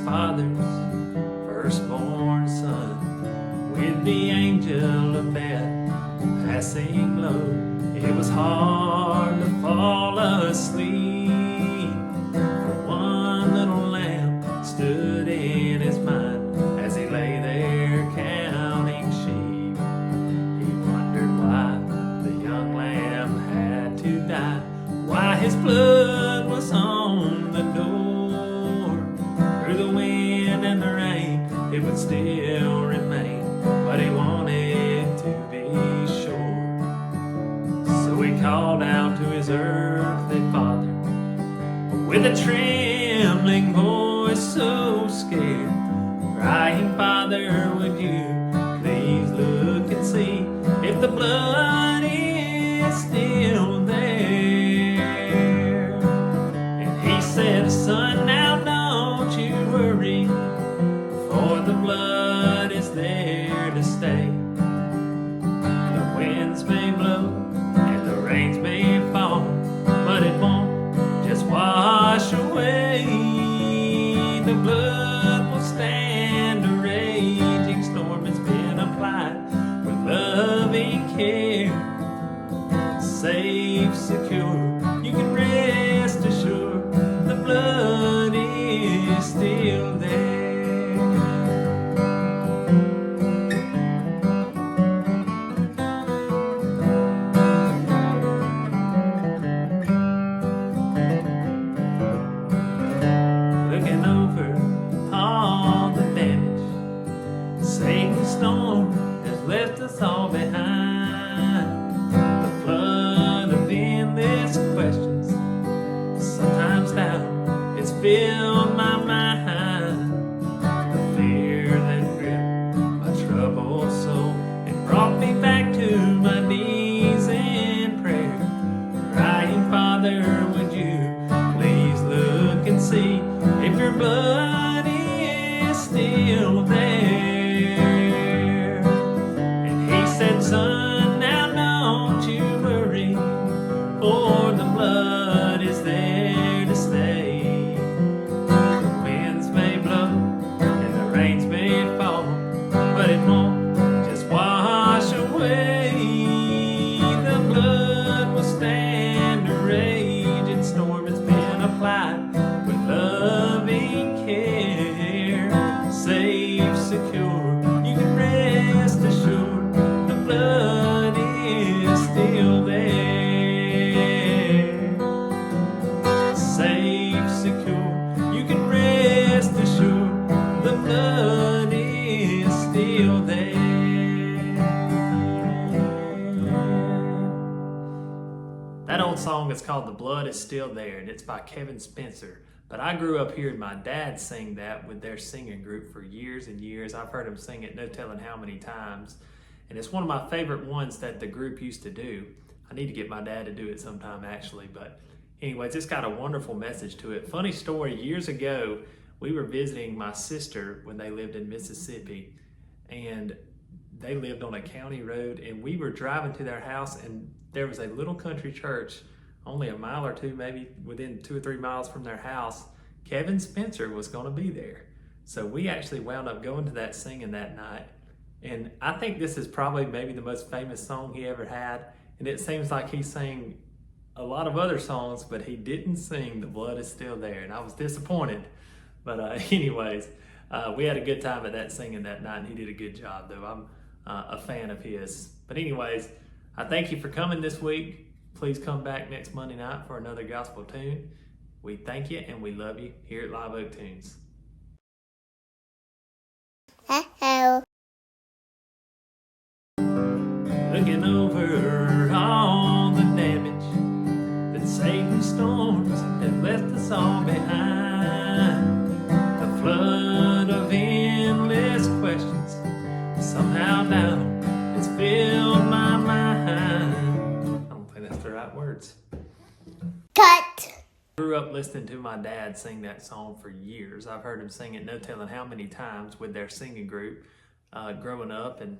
father's firstborn son, with the angel of death passing low. It was hard to fall asleep, for one little lamb stood in his mind as he lay there counting sheep. He wondered why the young lamb had to die, why his blood was on the door. Through the wind and the rain it would still remain, but he wanted to be sure. So he called out to his earthly father with a trembling voice, so scared, crying, "Father, would you please look and see if the blood is still there?" And he said, "Son, now don't you worry, for the blood is there to stay. The winds may blow and the rains may fall, but it won't just wash away. The blood will stand a raging storm. It's been applied with loving care, safe, secure. You can rest assured the blood is still there." Looking over all the damage Satan's storm has left us all behind. The flood of endless questions, sometimes doubt, it's filled my mind. The fear that gripped my troubled soul and brought me back to my knees in prayer, crying, "Father, would you please look and see if your blood is still there?" And he said, "Son, now don't you worry, for the blood is there to stay. The winds may blow and the rains may fall, but it won't just wash away. The blood will stand a raging storm. It's been applied with loving care, safe, secure. You can rest assured the blood is still there. Safe, secure. You can rest assured the blood is still there." That old song is called "The Blood Is Still There," and it's by Kevin Spencer. But I grew up hearing my dad sing that with their singing group for years and years. I've heard him sing it no telling how many times. And it's one of my favorite ones that the group used to do. I need to get my dad to do it sometime, actually. But anyways, it's got a wonderful message to it. Funny story, years ago, we were visiting my sister when they lived in Mississippi. And they lived on a county road, and we were driving to their house, and there was a little country church only a mile or two, maybe within 2 or 3 miles from their house. Kevin Spencer was going to be there. So we actually wound up going to that singing that night. And I think this is probably maybe the most famous song he ever had. And it seems like he sang a lot of other songs, but he didn't sing "The Blood Is Still There." And I was disappointed. But anyways, we had a good time at that singing that night, and he did a good job, though. I'm a fan of his. But anyways, I thank you for coming this week. Please come back next Monday night for another gospel tune. We thank you and we love you here at Live Oak Tunes. Hello. Looking over all the damage that Satan's storms have left us all behind. The flood of endless questions, somehow now it's filled my mind. I don't think that's the right words. Cut. I grew up listening to my dad sing that song for years. I've heard him sing it no telling how many times with their singing group growing up. And